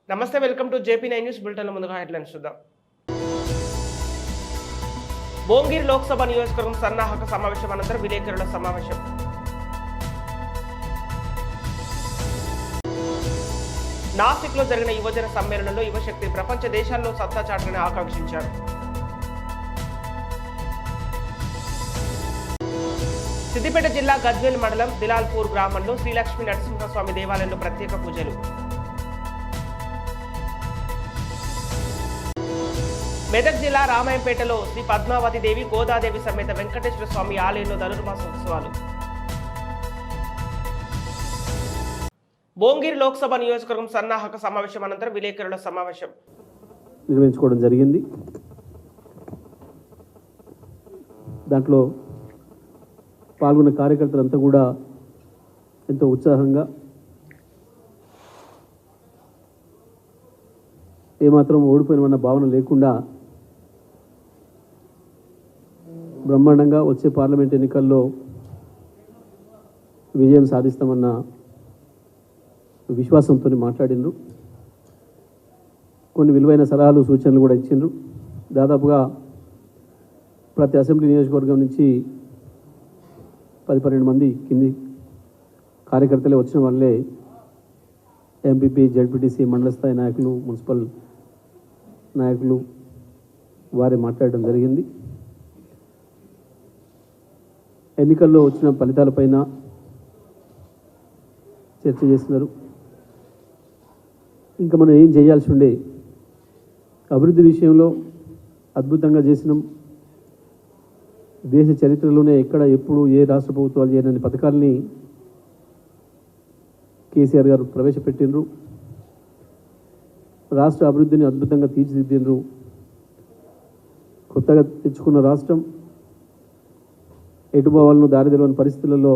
నమస్తే, welcome to జేపీ9 news bulletin. ముందుగా headlines చూద్దాం. భోంగిరి లోక్సభ నియోజకవర్గం సన్నాహక సమావేశం అనంతరం విలేకరుల సమావేశం. నాసిక్ లో జరిగిన యువజన సమ్మేళనంలో యువశక్తి ప్రపంచ దేశాల్లో సత్తా చాటాలని ఆకాంక్షించారు. సిద్దిపేట జిల్లా గజ్వేల్ మండలం దిలాల్పూర్ గ్రామంలో శ్రీలక్ష్మీ నరసింహస్వామి దేవాలయంలో ప్రత్యేక పూజలు. మెదక్ జిల్లా రామాయంపేటలో శ్రీ పద్మావతి దేవి గోదాదేవి సమేత వెంకటేశ్వర స్వామి ఆలయంలో ధనుర్మాస ఉత్సవాలు. భోంగిరి లోక్సభ నియోజకవర్గం సన్నాహక సమావేశం అనంతరం విలేకరుల సమావేశం నిర్వహించుకోవడం జరిగింది. దాంట్లో పాల్గొన్న కార్యకర్తలంతా కూడా ఎంతో ఉత్సాహంగా, ఏమాత్రం ఓడిపోయినమన్న భావన లేకుండా బ్రహ్మాండంగా వచ్చే పార్లమెంట్ ఎన్నికల్లో విజయం సాధిస్తామన్న విశ్వాసంతో మాట్లాడినరు. కొన్ని విలువైన సలహాలు సూచనలు కూడా ఇచ్చిండ్రు. దాదాపుగా ప్రతి అసెంబ్లీ నియోజకవర్గం నుంచి 10-12 మంది కింది కార్యకర్తలే వచ్చిన వాళ్ళే ఎంపీపీ, జెడ్పీటీసీ, మండల స్థాయి నాయకులు, మున్సిపల్ నాయకులు వారే మాట్లాడడం జరిగింది. ఎన్నికల్లో వచ్చిన ఫలితాలపైన చర్చ చేస్తున్నారు. ఇంకా మనం ఏం చేయాల్సి ఉండే, అభివృద్ధి విషయంలో అద్భుతంగా చేసినాం. దేశ చరిత్రలోనే ఎక్కడ ఎప్పుడు ఏ రాష్ట్ర ప్రభుత్వాలు చేయని పథకాలని కేసీఆర్ గారు ప్రవేశపెట్టినరు. రాష్ట్ర అభివృద్ధిని అద్భుతంగా తీర్చిదిద్దినరు. కొత్తగా తెచ్చుకున్న రాష్ట్రం ఎటు పోవాలను దారి తెలియని పరిస్థితులలో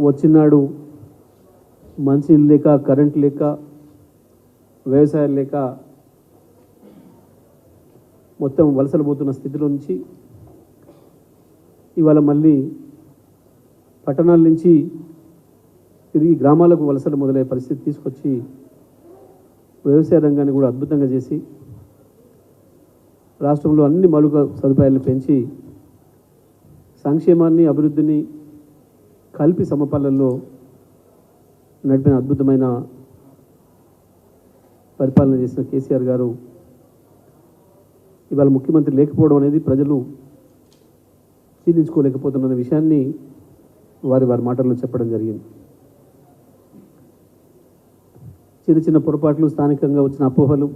వచ్చినాడు. మంచి లేక, కరెంట్ లేక, వ్యవసాయం లేక మొత్తం వలసలు పోతున్న స్థితిలో నుంచి ఇవాళ మళ్ళీ పట్టణాల నుంచి తిరిగి గ్రామాలకు వలసలు మొదలయ్యే పరిస్థితి తీసుకొచ్చి వ్యవసాయ రంగాన్ని కూడా అద్భుతంగా చేసి రాష్ట్రంలో అన్ని మౌలిక సదుపాయాలను పెంచి సంక్షేమాన్ని, అభివృద్ధిని కలిపి సమపాలనలో నడిపిన అద్భుతమైన పరిపాలన చేసిన కేసీఆర్ గారు ఇవాళ ముఖ్యమంత్రి లేకపోవడం అనేది ప్రజలు జీర్ణించుకోలేకపోతున్న విషయాన్ని వారి మాటల్లో చెప్పడం జరిగింది. చిన్న చిన్న పొరపాట్లు, స్థానికంగా వచ్చిన అపోహలు,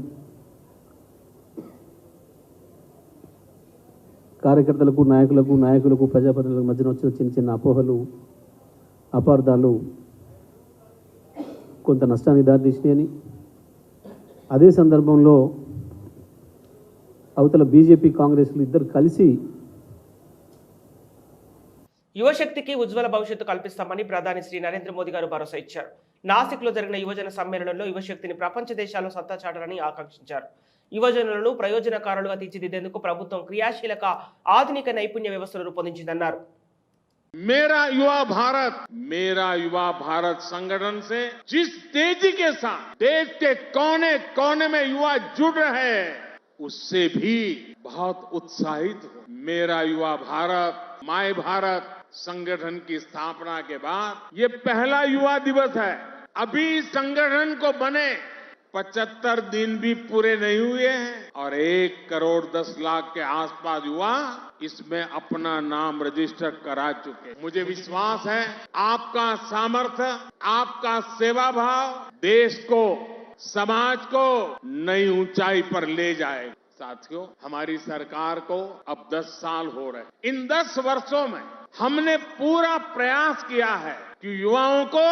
కార్యకర్తలకు, నాయకులకు, ప్రజాప్రతినిధులకు మధ్యన వచ్చిన చిన్న చిన్న అపోహలు, అపార్థాలు కొంత నష్టానికి దారితీసినాయని, అదే సందర్భంలో అవతల బీజేపీ, కాంగ్రెస్లు ఇద్దరు కలిసి యువశక్తికి ఉజ్వల భవిష్యత్తు కల్పిస్తామని ప్రధాని శ్రీ నరేంద్ర మోదీ గారు భరోసా ఇచ్చారు. నాసిక్ లో జరిగిన యువజన సమ్మేళనంలో యువశక్తిని ప్రపంచ దేశాల్లో సత్తా చాటాలని ఆకాంక్షించారు. యువజనులను ప్రయోజనకారులుగా తీర్చిదిద్దేందుకు ప్రభుత్వం క్రియాశీలక ఆధునిక నైపుణ్య వ్యవస్థను రూపొందించిందన్నారు. मेरा युवा भारत संगठन से जिस तेजी के साथ देश के कोने कोने में युवा जुड़ रहे हैं, उससे भी बहुत उत्साहित हूं. मेरा युवा भारत, माय भारत संगठन की स्थापना के बाद ये पहला युवा दिवस है. अभी संगठन को बने 75 दिन भी पूरे नहीं हुए हैं और 1 करोड़ 10 लाख के आसपास युवा इसमें अपना नाम रजिस्टर करा चुके. मुझे विश्वास है आपका सामर्थ्य, आपका सेवा भाव देश को, समाज को नई ऊंचाई पर ले जाएगा. साथियों, हमारी सरकार को अब 10 साल हो रहे. इन 10 वर्षों में हमने पूरा प्रयास किया है कि युवाओं को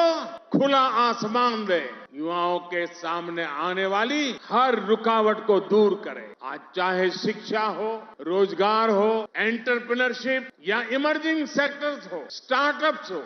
खुला आसमान दे, युवाओं के सामने आने वाली हर रुकावट को दूर करें. आज चाहे शिक्षा हो, रोजगार हो, एंटरप्रेन्योरशिप या इमर्जिंग सेक्टर्स हो, स्टार्टअप्स हो,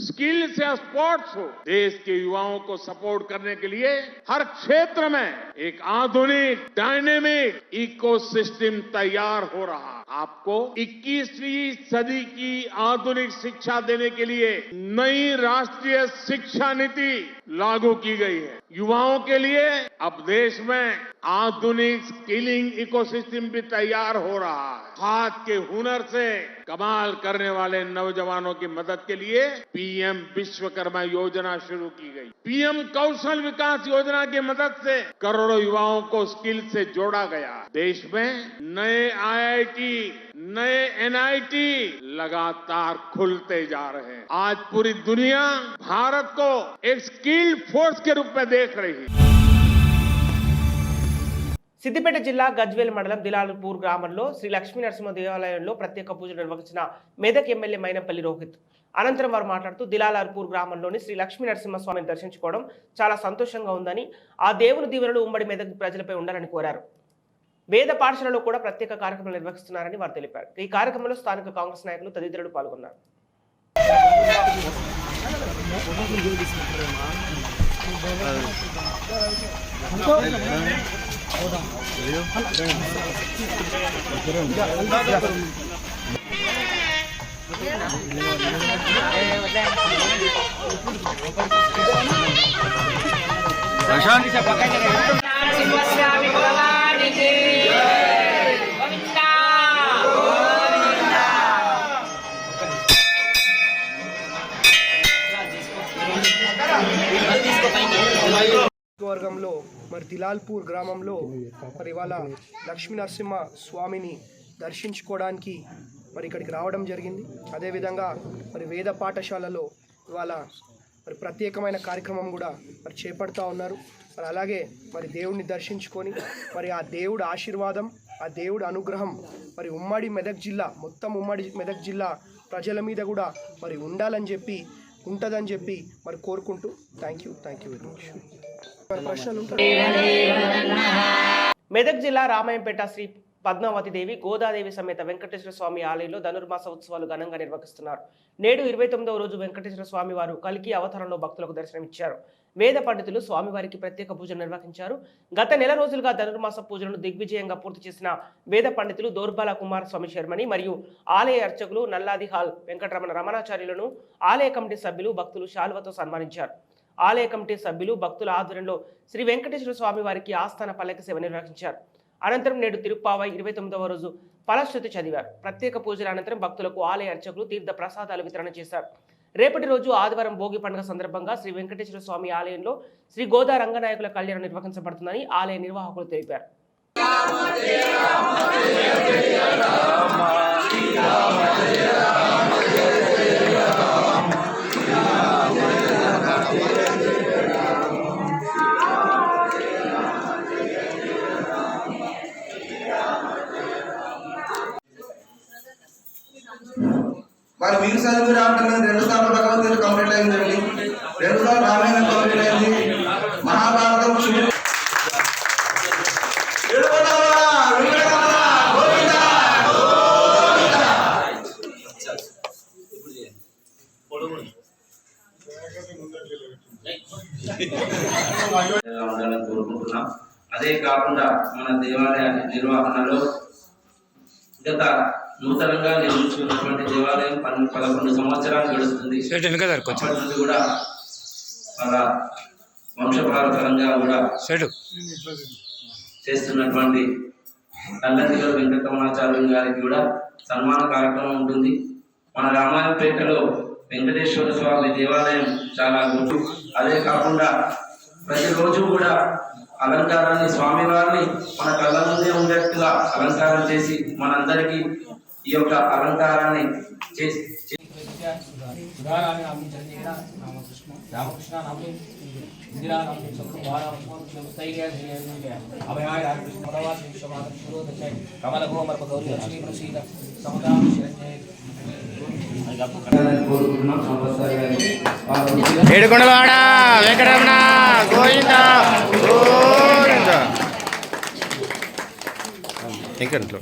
स्किल्स या स्पोर्ट्स हो, देश के युवाओं को सपोर्ट करने के लिए हर क्षेत्र में एक आधुनिक डायनेमिक इकोसिस्टम तैयार हो रहा है. आपको 21वीं सदी की आधुनिक शिक्षा देने के लिए नई राष्ट्रीय शिक्षा नीति लागू की गई है। युवाओं के लिए अब देश में आधुनिक स्किलिंग इकोसिस्टम भी तैयार हो रहा है। हाथ के हुनर से कमाल करने वाले नौजवानों की मदद के लिए पीएम विश्वकर्मा योजना शुरू की गई। पीएम कौशल विकास योजना की मदद से करोड़ों युवाओं को स्किल से जोड़ा गया। देश में नए आईआईटी, नए एनआईटी लगातार खुलते जा रहे हैं। आज पूरी दुनिया भारत को एक स्किल्ड फोर्स के रूप में देख रही है। సిద్దిపేట జిల్లా గజ్వేల్ మండలం దిలాల్పూర్ గ్రామంలో శ్రీ లక్ష్మీ నరసింహ దేవాలయంలో ప్రత్యేక పూజలు నిర్వహించిన మెదక్ ఎమ్మెల్యే మైనంపల్లి రోహిత్. అనంతరం వారు మాట్లాడుతూ దిలాల్పూర్ గ్రామంలోని శ్రీ లక్ష్మీ నరసింహ స్వామిని దర్శించుకోవడం చాలా సంతోషంగా ఉందని, ఆ దేవుని దీవెనలు ఉమ్మడి మెదక్ ప్రజలపై ఉండాలని కోరారు. వేద పాఠశాలలో కూడా ప్రత్యేక కార్యక్రమాలు నిర్వహిస్తున్నారని వారు తెలిపారు. ఈ కార్యక్రమంలో స్థానిక కాంగ్రెస్ నాయకులు తదితరులు పాల్గొన్నారు. వర్గంలో మరి దిలాల్పూర్ గ్రామంలో మరి ఇవాళ లక్ష్మీ నరసింహ స్వామిని దర్శించుకోవడానికి మరి ఇక్కడికి రావడం జరిగింది. అదేవిధంగా మరి వేద పాఠశాలలో ఇవాళ మరి ప్రత్యేకమైన కార్యక్రమం కూడా మరి చేపడతా ఉన్నారు. మరి అలాగే మరి దేవుడిని దర్శించుకొని మరి ఆ దేవుడి ఆశీర్వాదం, ఆ దేవుడి అనుగ్రహం మరి ఉమ్మడి మెదక్ జిల్లా, మొత్తం ఉమ్మడి మెదక్ జిల్లా ప్రజల మీద కూడా మరి ఉండాలని చెప్పి, ఉంటుందని చెప్పి మరి కోరుకుంటూ థ్యాంక్ యూ వెరీ మచ్. ప్రశ్నలు ఉంటాయి. మెదక్ జిల్లా రామాయంపేట శ్రీ పద్మావతి దేవి గోదాదేవి సమేత వెంకటేశ్వర స్వామి ఆలయంలో ధనుర్మాస ఉత్సవాలు ఘనంగా నిర్వహిస్తున్నారు. నేడు 29వ రోజు వెంకటేశ్వర స్వామి వారు కల్కి అవతారంలో భక్తులకు దర్శనమిచ్చారు. వేద పండితులు స్వామివారికి ప్రత్యేక పూజలు నిర్వహించారు. గత నెల రోజులుగా ధనుర్మాస పూజలను దిగ్విజయంగా పూర్తి చేసిన వేద పండితులు దోర్బాల కుమారస్వామి శర్మని మరియు ఆలయ అర్చకులు నల్లాది హాల్ వెంకటరమణ రమణాచార్యులను ఆలయ కమిటీ సభ్యులు భక్తులు శాలువతో సన్మానించారు. ఆలయ కమిటీ సభ్యులు భక్తుల ఆధ్వర్యంలో శ్రీ వెంకటేశ్వర స్వామి వారికి ఆస్థాన పల్లకి సేవ నిర్వహించారు. అనంతరం నేడు తిరుప్పావై 29వ రోజు ఫలశ్రుతి చదివారు. ప్రత్యేక పూజల అనంతరం భక్తులకు ఆలయ అర్చకులు తీర్థ ప్రసాదాలు వితరణ చేశారు. రేపటి రోజు ఆదివారం భోగి పండుగ సందర్భంగా శ్రీ వెంకటేశ్వర స్వామి ఆలయంలో శ్రీ గోదా రంగనాయకుల కళ్యాణం నిర్వహించబడుతుందని ఆలయ నిర్వాహకులు తెలిపారు. మరి మీరు చదివి రావడం 2 సార్లు భగవద్గీత కంప్లీట్ అయిందండి, 2 సార్లు రామాయణం కంప్లీట్ అయింది, మహాభారతం కోరుకుంటున్నాం. అదే కాకుండా మన దేవాలయ నిర్వహణలో గత నూతనంగా నిర్మించుకున్నటువంటి దేవాలయం 11 సంవత్సరాలు గడుస్తుంది. అప్పటి నుండి కూడా మన వంశపారపరంగా కూడా చేస్తున్నటువంటి కల్లంకిలో వెంకటరమణాచార్యులు గారికి కూడా సన్మాన కార్యక్రమం ఉంటుంది. మన రామాయంపేటలో వెంకటేశ్వర స్వామి దేవాలయం చాలా గొప్ప. అదే కాకుండా ప్రతిరోజు కూడా అలంకారాన్ని, స్వామివారిని మన కళ్ళ ముందే ఉండేట్టుగా అలంకారం చేసి మనందరికీ ఈ యొక్క అలంకారాన్ని చేసి ఏడుకొండలవాడ వెంకటరమణ గోవింద గోవింద. ఇంకంట్లో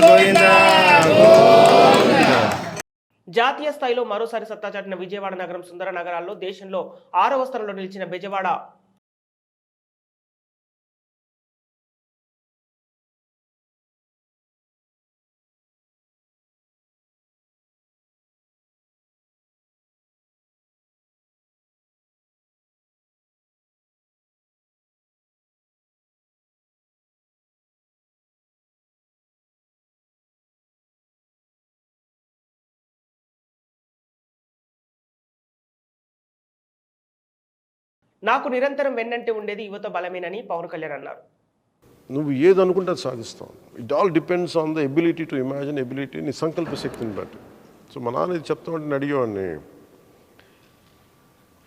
గోవింద జాతీయ స్థాయిలో మరోసారి సత్తా చాటిన విజయవాడ నగరం సుందర నగరాల్లో దేశంలో 6వ స్థానంలో నిలిచిన బెజవాడ నాకు నిరంతరం వెన్నంటే ఉండేది యువత బలమేనని పవన్ కళ్యాణ్ అన్నారు. నువ్వు ఏది అనుకుంటే అది సాధిస్తావు. It all depends on the ability to imagine, ability నీ సంకల్ప శక్తిని బట్టి. సో మా నాన్న ఇది చెప్తామంటే నేను అడిగేవాడిని,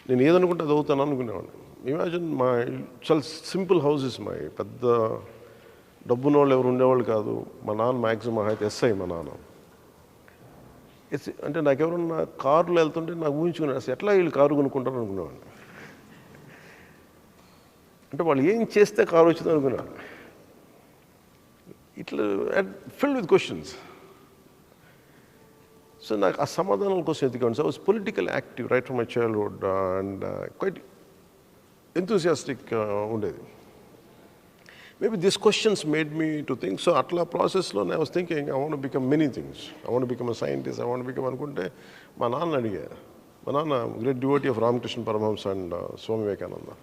నేను ఏదనుకుంటే అది అవుతాను అనుకునేవాడిని. ఇమాజిన్ మా చాలా సింపుల్ హౌసెస్ మా, పెద్ద డబ్బున్న వాళ్ళు ఎవరు ఉండేవాళ్ళు కాదు. మా నాన్న మ్యాక్సిమం అయితే ఎస్ఐ మా నాన్న. అంటే నాకు ఎవరన్నా కారులో వెళ్తుంటే నాకు ఊహించుకున్నాను అసలు ఎట్లా వీళ్ళు కారు కొనుక్కుంటారు అనుకునేవాడిని. అంటే వాళ్ళు ఏం చేస్తే కారు వచ్చింది అనుకున్నాను. ఇట్లా ఫిల్డ్ విత్ క్వశ్చన్స్. సో నాకు ఆ సమాధానాల కోసం ఎత్తుకోండి. So I was political active right from my childhood and quite enthusiastic ఉండేది. Maybe this questions made me to think. So అట్లా ప్రాసెస్లో I was thinking I want become many things. I want become a scientist, I want become అనుకుంటే మా నాన్న అడిగారు. మా నాన్న great devotee of Ramakrishna Paramahansa and Swami Vivekananda.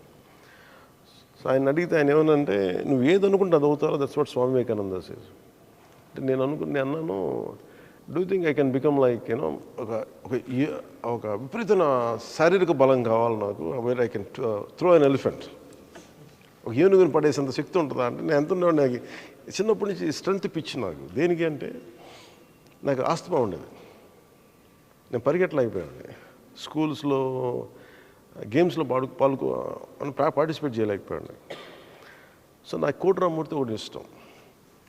So ఆయన అడిగితే ఆయన ఏమనంటే, నువ్వు ఏది అనుకుంటే అది అవుతారో that's what Swami Vivekananda says. అంటే నేను అన్నాను, do think I can become like you know ఒక విపరీతమైన శారీరక బలం కావాలి నాకు, where I can throw an elephant. ఒక ఏనుగుని పడేసేంత శక్తి ఉంటుందా అంటే నేను ఎంత ఉండేవాడిని. నాకు చిన్నప్పటి నుంచి స్ట్రెంత్ పిచ్చి నాకు. దేనికి అంటే నాకు ఆస్తమా ఉండేది. నేను పరిగెట్టలేకపోయాను. స్కూల్స్లో గేమ్స్లో పార్టిసిపేట్ చేయలేకపోయాను. సో నాకు కోటరామూర్తి ఒకటి ఇష్టం.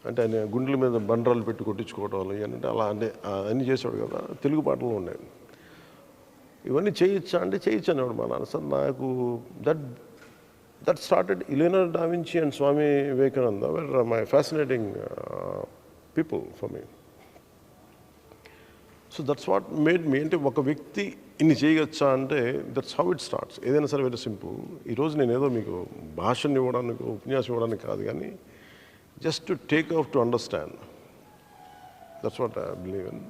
అంటే ఆయన గుండెల మీద బండరాలు పెట్టి కొట్టించుకోవడం ఇవన్నీ అలా అంటే అన్నీ చేసేవాడు కదా. తెలుగు పాటలు ఉండేవి. ఇవన్నీ చేయొచ్చా అంటే చేయొచ్చు అనేవాడు మా నాన్న. సార్ నాకు that started Leonardo da Vinci and Swami Vivekananda were my fascinating people for me. So that's what made me. అంటే ఒక వ్యక్తి ఇన్ని చేయగచ్చా అంటే దట్స్ హౌ ఇట్ స్టార్ట్స్. ఏదైనా సరే వెరీ సింపుల్. ఈరోజు నేను ఏదో మీకు భాషను ఇవ్వడానికి ఉపన్యాసం ఇవ్వడానికి కాదు, కానీ just to take off to understand. That's what I believe in.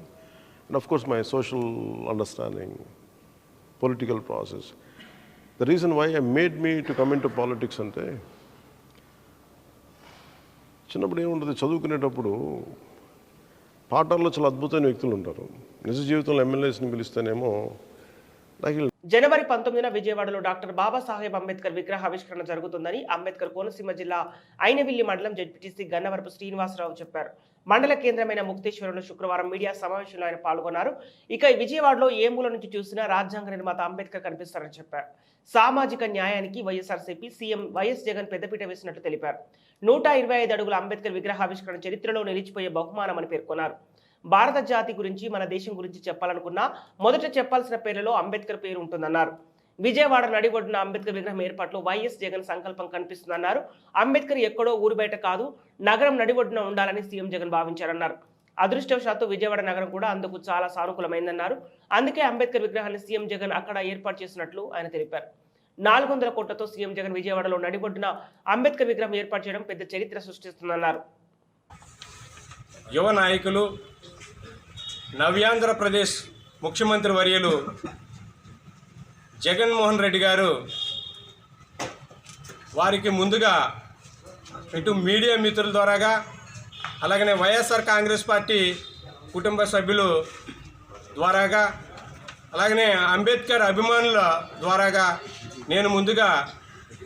And of course my social understanding, political process. The reason why I made me to come in to politics అంటే, చిన్నప్పుడు ఏముంటుంది, చదువుకునేటప్పుడు పాఠాల్లో చాలా అద్భుతమైన వ్యక్తులు ఉంటారు. నిజ జీవితంలో ఎమ్మెల్యేస్ని పిలిస్తేనేమో నాకు. జనవరి 19న విజయవాడలో డాక్టర్ బాబాసాహెబ్ అంబేద్కర్ విగ్రహావిష్కరణ జరుగుతుందని అంబేద్కర్ కోనసీమ జిల్లా అయినవిల్లి మండలం జెడ్పీటీసీ గన్నవరపు శ్రీనివాసరావు చెప్పారు. మండల కేంద్రమైన ముక్తేశ్వరంలో శుక్రవారం మీడియా సమావేశంలో ఆయన పాల్గొన్నారు. ఇక విజయవాడలో ఏ మూల నుంచి చూసినా రాజ్యాంగ నిర్మాత అంబేద్కర్ కనిపిస్తారని చెప్పారు. సామాజిక న్యాయానికి వైఎస్ఆర్సీపీ సీఎం వైఎస్ జగన్ పెద్దపీట వేసినట్లు తెలిపారు. 125 అడుగుల అంబేద్కర్ విగ్రహావిష్కరణ చరిత్రలో నిలిచిపోయే బహుమానమని పేర్కొన్నారు. భారత జాతి గురించి, మన దేశం గురించి చెప్పాలనుకున్నా మొదట చెప్పాల్సిన పేర్లలో అంబేద్కర్ పేరు ఉంటుందన్నారు. విజయవాడ నడిగొడ్డున అంబేద్కర్ విగ్రహం ఏర్పాట్లో వైఎస్ జగన్ సంకల్పం కనిపిస్తుందన్నారు. అంబేద్కర్ ఎక్కడో ఊరు బయట కాదు, నగరం నడిగొడ్డున ఉండాలని సీఎం జగన్ భావించారన్నారు. అదృష్టవశాత్తు విజయవాడ నగరం కూడా అందుకు చాలా సానుకూలమైందన్నారు. అందుకే అంబేద్కర్ విగ్రహాన్ని సీఎం జగన్ అక్కడ ఏర్పాటు చేసినట్లు ఆయన తెలిపారు. 400 కోట్లతో సీఎం జగన్ విజయవాడలో నడిగొడ్డున అంబేద్కర్ విగ్రహం ఏర్పాటు చేయడం పెద్ద చరిత్ర సృష్టిస్తుందన్నారు. యువ నాయకులు, నవ్యాంధ్రప్రదేశ్ ముఖ్యమంత్రి వర్యులు జగన్మోహన్ రెడ్డి గారు వారికి ముందుగా ఇటు మీడియా మిత్రుల ద్వారాగా, అలాగనే వైఎస్ఆర్ కాంగ్రెస్ పార్టీ కుటుంబ సభ్యులు ద్వారాగా, అలాగనే అంబేద్కర్ అభిమానుల ద్వారాగా నేను ముందుగా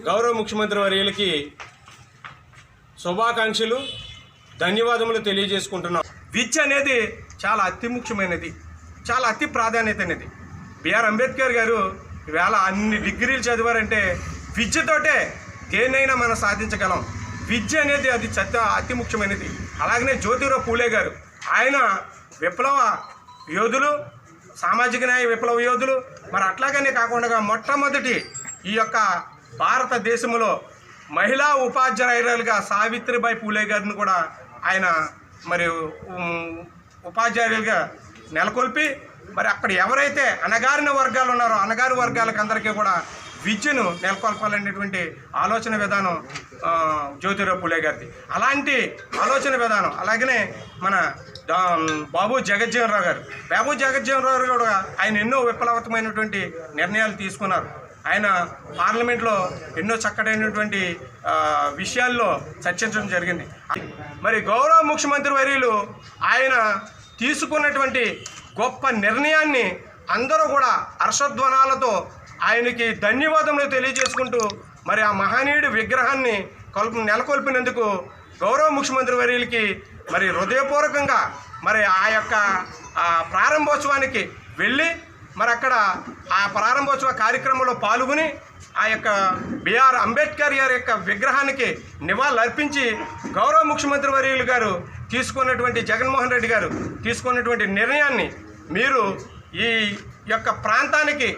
గౌరవ ముఖ్యమంత్రి వర్యులకి శుభాకాంక్షలు, ధన్యవాదములు తెలియజేసుకుంటున్నాం. విద్య అనేది చాలా అతి ముఖ్యమైనది, చాలా అతి ప్రాధాన్యత అనేది. బిఆర్ అంబేద్కర్ గారు ఈవేళ అన్ని డిగ్రీలు చదివారంటే విద్యతోటే దేనైనా మనం సాధించగలం. విద్య అనేది అది అతి ముఖ్యమైనది. అలాగనే జ్యోతిరావు పూలే గారు, ఆయన విప్లవ యోధులు, సామాజిక న్యాయ విప్లవ యోధులు. మరి అట్లాగనే కాకుండా మొట్టమొదటి ఈ యొక్క భారతదేశంలో మహిళా ఉపాధ్యాయురాలుగా సావిత్రిబాయి పూలే గారిని కూడా ఆయన మరి ఉపాధ్యాయులుగా నెలకొల్పి మరి అక్కడ ఎవరైతే అణగారిన వర్గాలు ఉన్నారో అణగారి వర్గాలకు అందరికీ కూడా విద్యను నెలకొల్పాలనేటువంటి ఆలోచన విధానం జ్యోతిరావు పూలే గారిది. అలాంటి ఆలోచన విధానం అలాగనే మన బాబు జగజ్జీవన్ రావు గారు కూడా ఆయన ఎన్నో విప్లవాత్మకమైనటువంటి నిర్ణయాలు తీసుకున్నారు. ఆయన పార్లమెంట్లో ఎన్నో చక్కటైనటువంటి విషయాల్లో చర్చించడం జరిగింది. మరి గౌరవ ముఖ్యమంత్రి వర్యులు ఆయన తీసుకున్నటువంటి గొప్ప నిర్ణయాన్ని అందరూ కూడా హర్షధ్వానాలతో ఆయనకి ధన్యవాదములు తెలియజేసుకుంటూ మరి ఆ మహనీయుడి విగ్రహాన్ని నెలకొల్పినందుకు గౌరవ ముఖ్యమంత్రి వర్యులకి మరి హృదయపూర్వకంగా మరి ఆ యొక్క ప్రారంభోత్సవానికి వెళ్ళి మరి అక్కడ ఆ ప్రారంభోత్సవ కార్యక్రమంలో పాల్గొని ఆ యొక్క బిఆర్ అంబేద్కర్ గారి యొక్క విగ్రహానికి నివాళులు అర్పించి గౌరవ ముఖ్యమంత్రి వర్యులు గారు తీసుకున్నటువంటి జగన్మోహన్ రెడ్డి గారు తీసుకున్నటువంటి నిర్ణయాన్ని మీరు ఈ యొక్క ప్రాంతానికి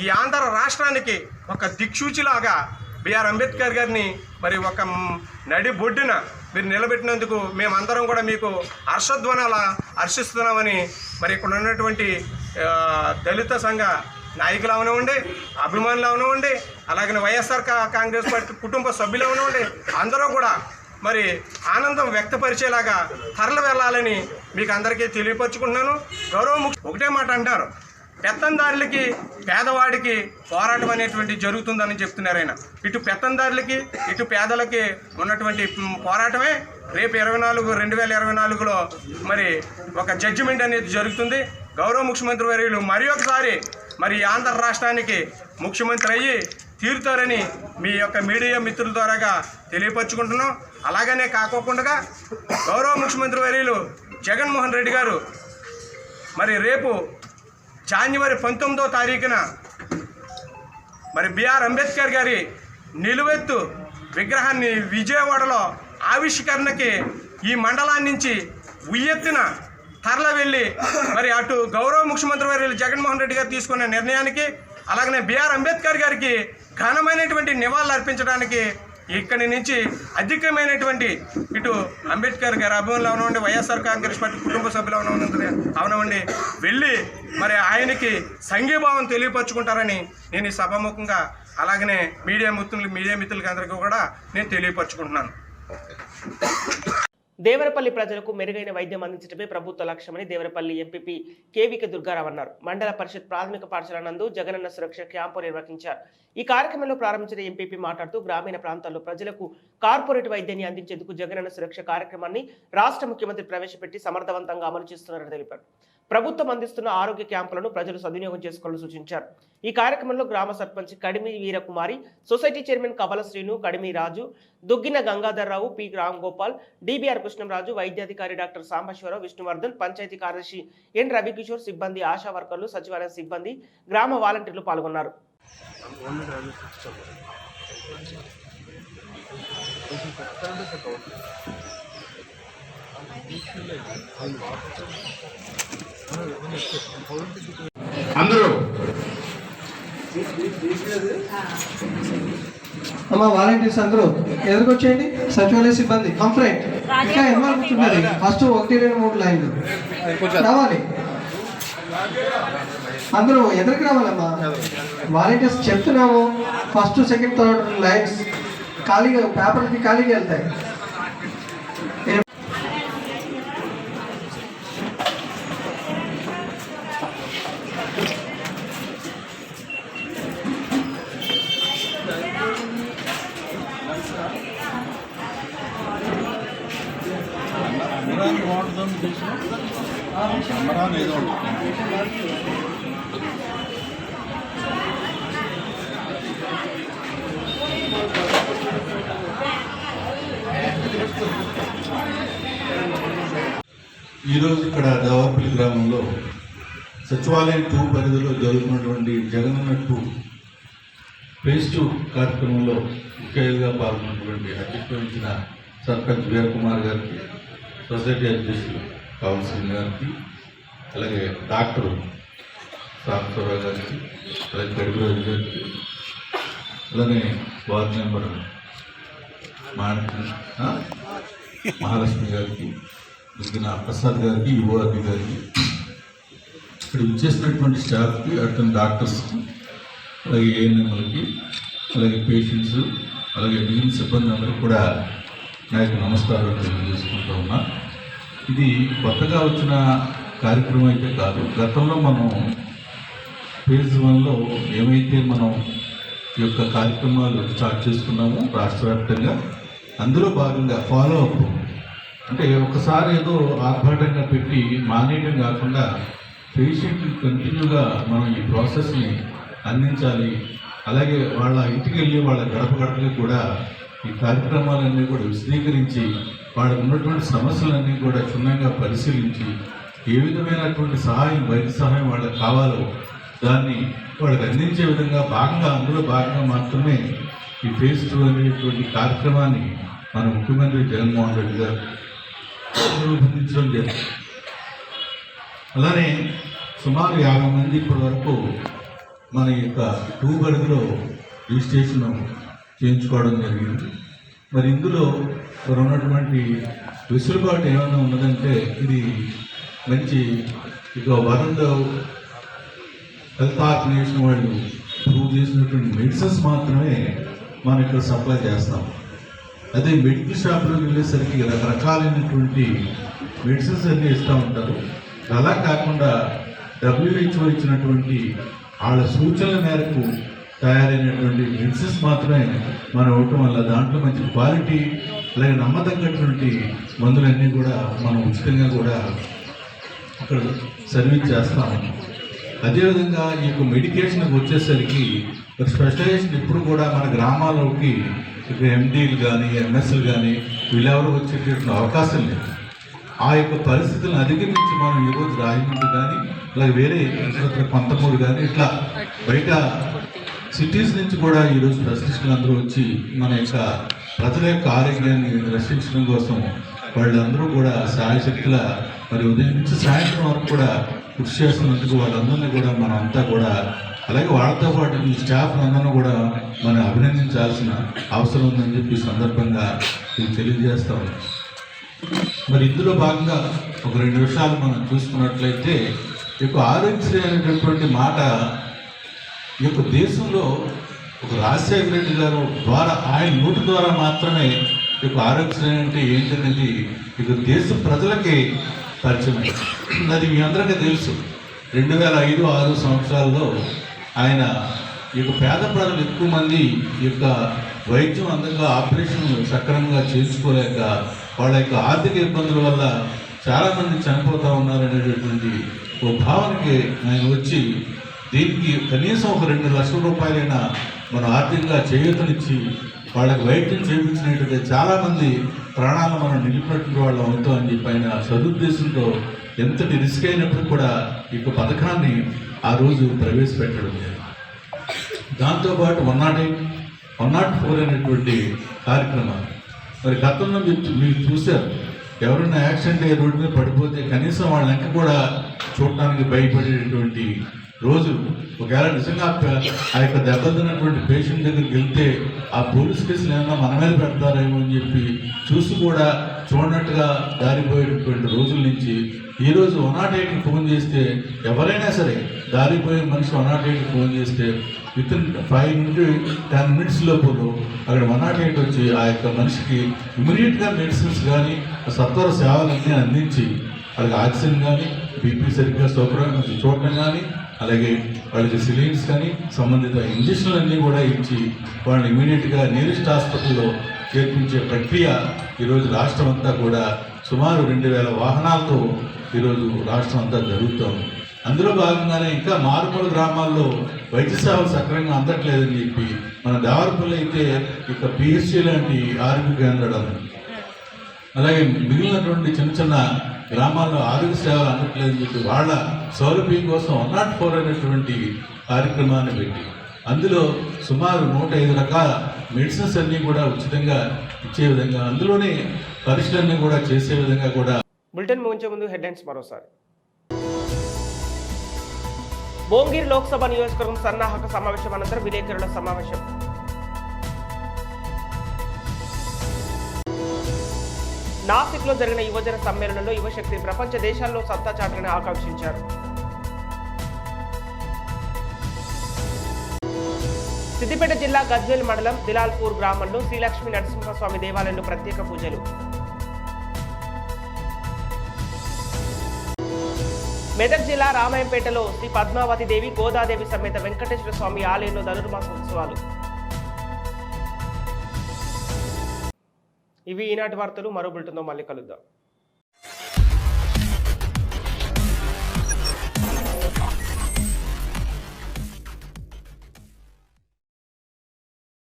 ఈ ఆంధ్ర రాష్ట్రానికి ఒక దిక్సూచిలాగా బిఆర్ అంబేద్కర్ గారిని మరి ఒక నడి బొడ్డున మీరు నిలబెట్టినందుకు మేమందరం కూడా మీకు హర్షిస్తున్నామని మరి ఇక్కడ ఉన్నటువంటి దళిత సంఘ నాయకులు అవనివ్వండి, అభిమానులు అవనివ్వండి, అలాగే వైఎస్ఆర్ కాంగ్రెస్ పార్టీ కుటుంబ సభ్యులు అవనివ్వండి, అందరూ కూడా మరి ఆనందం వ్యక్తపరిచేలాగా తరలి వెళ్ళాలని మీకు అందరికీ తెలియపరుచుకుంటున్నాను. ఒకటే మాట అంటారు, పెత్తందారులకి పేదవాడికి పోరాటం అనేటువంటి జరుగుతుందని చెప్తున్నారు ఆయన. ఇటు పెత్తందారులకి ఇటు పేదలకి ఉన్నటువంటి పోరాటమే రేపు 2024లో మరి ఒక జడ్జిమెంట్ అనేది జరుగుతుంది. గౌరవ ముఖ్యమంత్రి వర్యులు మరి ఒకసారి మరి ఆంధ్ర రాష్ట్రానికి ముఖ్యమంత్రి అయ్యి తీరుతారని మీ యొక్క మీడియా మిత్రుల ద్వారాగా తెలియపరుచుకుంటున్నాం. అలాగనే కాకోకుండా గౌరవ ముఖ్యమంత్రి వర్యులు జగన్మోహన్ రెడ్డి గారు మరి రేపు జనవరి 19వ తారీఖున మరి బిఆర్ అంబేద్కర్ గారి నిలువెత్తు విగ్రహాన్ని విజయవాడలో ఆవిష్కరణకి ఈ మండలాన్ని నుంచి ఉయ్యెత్తున తరలి వెళ్ళి మరి అటు గౌరవ ముఖ్యమంత్రి వర్యులు జగన్మోహన్ రెడ్డి గారు తీసుకున్న నిర్ణయానికి అలాగనే బిఆర్ అంబేద్కర్ గారికి ఘనమైనటువంటి నివాళులు అర్పించడానికి ఇక్కడి నుంచి అధికమైనటువంటి ఇటు అంబేద్కర్ గారి అభిమానులు అవనివ్వండి, వైఎస్ఆర్ కాంగ్రెస్ పార్టీ కుటుంబ సభ్యులు అవనివ్వండి వెళ్ళి మరి ఆయనకి సంఘీభావం తెలియపరుచుకుంటారని నేను ఈ సభాముఖంగా అలాగనే మీడియా మిత్రులకి అందరికీ కూడా నేను తెలియపరుచుకుంటున్నాను. దేవరపల్లి ప్రజలకు మెరుగైన వైద్యం అందించడమే ప్రభుత్వ లక్ష్యమని దేవరపల్లి ఎంపీపీ కేవీకే దుర్గారావు అన్నారు. మండల పరిషత్ ప్రాథమిక పాఠశాల నందు జగనన్న సురక్ష క్యాంపు నిర్వహించారు. ఈ కార్యక్రమంలో ప్రారంభించిన ఎంపీపీ మాట్లాడుతూ గ్రామీణ ప్రాంతాల్లో ప్రజలకు కార్పొరేట్ వైద్యాన్ని అందించేందుకు జగనన్న సురక్ష కార్యక్రమాన్ని రాష్ట్ర ముఖ్యమంత్రి ప్రవేశపెట్టి సమర్థవంతంగా అమలు చేస్తున్నారని తెలిపారు. ప్రభుత్వం అందిస్తున్న ఆరోగ్య క్యాంపులను ప్రజలు సద్వినియోగం చేసుకోవాలని సూచించారు. ఈ కార్యక్రమంలో గ్రామ sarpanch Kadimi Veerakumari, society chairman Kavala Srinu, Kadimi Raju, Duggina Gangadharrao, P Ramgopal, DBR Krishnamraju, వైద్యాధికారి డాక్టర్ సాంబశివరావు, విష్ణువర్ధన్, పంచాయతీ కార్యదర్శి ఎన్ రవికిషోర్, సిబ్బంది, ఆశా వర్కర్లు, సచివాలయ సిబ్బంది, గ్రామ వాలంటీర్లు పాల్గొన్నారు. అందరూ అమ్మా వాలంటీర్స్ అందరూ ఎదురుకొచ్చేయండి. సచివాలయ సిబ్బంది కంప్లైంట్ ఇంకా ఎన్వాల్వ్ కూర్చున్నది. ఫస్ట్ 1, 2, 3 లైన్లు రావాలి. అందరూ ఎదురుకు రావాలమ్మా. వాలంటీర్స్ చెప్తున్నాము, ఫస్ట్, సెకండ్, థర్డ్ లైన్స్ ఖాళీగా పేపర్కి ఖాళీగా వెళ్తాయి. ఈరోజు ఇక్కడ దేవరపల్లి గ్రామంలో సచివాలయం 2 పరిధిలో జరుగుతున్నటువంటి జగనన్న 2 ఫేజ్ 2 కార్యక్రమంలో ముఖ్యంగా పాల్గొన్నటువంటి అధ్యక్షత వహించిన సర్పంచ్ వీరకుమార్ గారికి, సొసైటీ అధ్యక్షులు కౌన్సిల్ గారికి, అలాగే డాక్టర్ సాంబశివరావు గారికి, అలాగే గడిరాజు గారికి, అలాగే వార్డు మెంబర్ మహాలక్ష్మి గారికి, దుగ్గిన ప్రసాద్ గారికి, యువఆర్డి గారికి, ఇక్కడ ఇచ్చేసినటువంటి స్టాఫ్కి, అతని డాక్టర్స్కి, అలాగే ఏఎన్ఎంలకి, అలాగే పేషెంట్స్, అలాగే మిగిలిన సిబ్బంది అందరికీ కూడా నా యొక్క నమస్కారాలు తెలియజేసుకుంటూ ఉన్నా. ఇది కొత్తగా వచ్చిన కార్యక్రమం అయితే కాదు. గతంలో మనం ఫేజ్ 1లో ఏమైతే మనం ఈ యొక్క కార్యక్రమాలు స్టార్ట్ చేసుకున్నామో రాష్ట్ర వ్యాప్తంగా, అందులో భాగంగా ఫాలో అప్ అంటే ఒకసారి ఏదో ఆర్భాటంగా పెట్టి మానేయడం కాకుండా పేషెంట్కి కంటిన్యూగా మనం ఈ ప్రాసెస్ని అందించాలి. అలాగే వాళ్ళ ఇంటికి వెళ్ళి వాళ్ళ గడపకి కూడా ఈ కార్యక్రమాలన్నీ కూడా విశదీకరించి వాళ్ళకు ఉన్నటువంటి సమస్యలన్నీ కూడా క్షుణ్ణంగా పరిశీలించి ఏ విధమైనటువంటి సహాయం, వైద్య సహాయం వాళ్ళకి కావాలో దాన్ని వాళ్ళకి అందించే విధంగా అందులో భాగంగా మాత్రమే ఈ ఫేజ్ 2 అనేటువంటి కార్యక్రమాన్ని మన ముఖ్యమంత్రి జగన్మోహన్ రెడ్డి గారు రూపొందించడం జరిగింది. అలానే సుమారు 50 మంది ఇప్పటి వరకు మన యొక్క 2 పరిధిలో రిజిస్ట్రేషన్ చేయించుకోవడం జరిగింది. మరి ఇందులో మరి ఉన్నటువంటి వెసులుబాటు ఏమైనా ఉన్నదంటే, ఇది మంచి ఇక వరల్డ్ హెల్త్ ఆర్గనైజేషన్ వాళ్ళు ప్రూవ్ చేసినటువంటి మెడిసిన్స్ మాత్రమే మనం ఇక్కడ సప్లై చేస్తాం. అదే మెడికల్ షాప్లోకి వెళ్ళేసరికి రకరకాలైనటువంటి మెడిసిన్స్ అన్నీ ఇస్తూ ఉంటారు. అలా కాకుండా WHO ఇచ్చినటువంటి వాళ్ళ సూచనల మేరకు తయారైనటువంటి మెడిసిన్స్ మాత్రమే మనం ఇవ్వటం వల్ల దాంట్లో మంచి క్వాలిటీ, అలాగే నమ్మదగ్గటువంటి మందులన్నీ కూడా మనం ఉచితంగా కూడా అక్కడ సర్వీస్ చేస్తాము. అదేవిధంగా ఈ యొక్క మెడికేషన్కి వచ్చేసరికి స్పెషలైజేషన్ ఇప్పుడు కూడా మన గ్రామాల్లోకి ఇక్కడ MDలు కానీ MSలు కానీ వీళ్ళెవరు వచ్చేటటువంటి అవకాశం లేదు. ఆ యొక్క పరిస్థితులను అధిగమించి మనం ఈరోజు రాజమండ్రి కానీ, అలాగే వేరే కొంతమూరు కానీ ఇట్లా బయట సిటీస్ నుంచి కూడా ఈరోజు స్పెషలిస్టులు అందరూ వచ్చి మన యొక్క ప్రజల యొక్క ఆరోగ్యాన్ని రక్షించడం కోసం వాళ్ళందరూ కూడా శాయశక్తుల మరి ఉదయం నుంచి సాయంత్రం వరకు కూడా కృషి చేస్తున్నందుకు వాళ్ళందరినీ కూడా మనం అంతా కూడా, అలాగే వాళ్ళతో పాటు ఈ స్టాఫ్ అందరినీ కూడా మనం అభినందించాల్సిన అవసరం ఉందని చెప్పి సందర్భంగా ఇది తెలియజేస్తాం. మరి ఇందులో భాగంగా ఒక 2 విషయాలు మనం చూసుకున్నట్లయితే, ఈ యొక్క ఆరోగ్యశ్రీ అనేటటువంటి మాట ఈ యొక్క దేశంలో ఒక రాజశేఖర రెడ్డి గారు ద్వారా, ఆయన నోటి ద్వారా మాత్రమే ఈ యొక్క ఆరోగ్యశ్రీ అంటే ఏంటనేది ఇక దేశ ప్రజలకి పరిచయం. అది మీ అందరికీ తెలుసు. 2005-6 సంవత్సరాల్లో ఆయన ఈ యొక్క పేద ప్రజలు ఎక్కువ మంది ఈ యొక్క వైద్యం అందగా ఆపరేషన్ సక్రమంగా చేయించుకోలేక వాళ్ళ యొక్క ఆర్థిక ఇబ్బందుల వల్ల చాలామంది చనిపోతూ ఉన్నారనేటటువంటి ఒక భావనకి ఆయన వచ్చి, దీనికి కనీసం ఒక 2 లక్షల రూపాయలైనా మనం ఆర్థికంగా చేయూతనిచ్చి వాళ్ళకి వైద్యం చేయించినట్టయితే చాలామంది ప్రాణాలను మనం నిలిపినటువంటి వాళ్ళు అవుతాం అని చెప్పి ఆయన సదుద్దేశంతో ఎంతటి రిస్క్ అయినప్పుడు కూడా ఈ పథకాన్ని ఆ రోజు ప్రవేశపెట్టడం జరిగింది. దాంతోపాటు 108, 104 అనేటువంటి కార్యక్రమాలు మరి గతంలో మీరు చూశారు. ఎవరైనా యాక్సిడెంట్ అయ్యే రోడ్డు మీద పడిపోతే కనీసం వాళ్ళ వెంట కూడా చూడటానికి భయపడేటువంటి రోజులు. ఒకవేళ నిజంగా ఆ యొక్క దెబ్బతిన్నటువంటి పేషెంట్ దగ్గరికి వెళ్తే ఆ పోలీస్ కేసులు ఏమన్నా మన మీద పెడతారేమో అని చెప్పి చూసి కూడా చూడనట్టుగా దారిపోయేటటువంటి రోజుల నుంచి ఈరోజు 108కి ఫోన్ చేస్తే, ఎవరైనా సరే దారిపోయే మనిషి 108కి ఫోన్ చేస్తే వితిన్ 5 నుండి 10 మినిట్స్ లోపు అక్కడ 108 వచ్చి ఆ యొక్క మనిషికి ఇమీడియట్గా మెడిసిన్స్ కానీ సత్వర సేవలన్నీ అందించి వాళ్ళకి ఆక్సిజన్ కానీ, బీపీ సరిగ్గా చూడటం కానీ, అలాగే వాళ్ళకి సిలిండర్స్ కానీ, సంబంధిత ఇంజక్షన్లు అన్నీ కూడా ఇచ్చి వాళ్ళని ఇమీడియట్గా నియరెస్ట్ హాస్పిటల్లో చేర్పించే ప్రక్రియ ఈరోజు రాష్ట్రం అంతా కూడా సుమారు 2000 వాహనాలతో ఈరోజు రాష్ట్రం అంతా జరుగుతోంది. అందులో భాగంగానే ఇంకా మారుమూల గ్రామాల్లో వైద్య సేవలు సక్రమంగా అందట్లేదని చెప్పి మన దేవరపల్లి అయితే ఇక PHC లాంటి ఆరోగ్య కేంద్రాలు, అలాగే మిగిలినటువంటి చిన్న గ్రామాల్లో ఆరోగ్య సేవలు అందట్లేదని చెప్పి వాళ్ళ సౌలభ్యం కోసం 104 అనేటువంటి కార్యక్రమాన్ని పెట్టి అందులో సుమారు 105 రకాల మెడిసిన్స్ అన్నీ కూడా ఉచితంగా ఇచ్చే విధంగా, అందులోనే పరీక్షలన్నీ కూడా చేసే విధంగా కూడా. బులెటిన్ ముగించే ముందు హెడ్లైన్స్ మరోసారి. భోంగిరి లోక్సభ నియోజకవర్గం సన్నాహక సమావేశం అనంతరం విలేకరుల సమావేశం. నాసిక్లో జరిగిన యువజన సమ్మేళనంలో యువశక్తి ప్రపంచ దేశాల్లో సత్తా చాటాలని ఆకాంక్షించారు. సిద్దిపేట జిల్లా గజ్వేల్ మండలం దిలాల్పూర్ గ్రామంలో శ్రీలక్ష్మీ నరసింహస్వామి దేవాలయంలో ప్రత్యేక పూజలు. మెదక్ జిల్లా రామాయంపేటలో శ్రీ పద్మావతి దేవి గోదాదేవి సమేత వెంకటేశ్వర స్వామి ఆలయంలో ధనుర్మాస ఉత్సవాలు. ఇవి ఈనాటి వార్తలు. మరో బులెటిన్తో మళ్ళీ కలుద్దాం.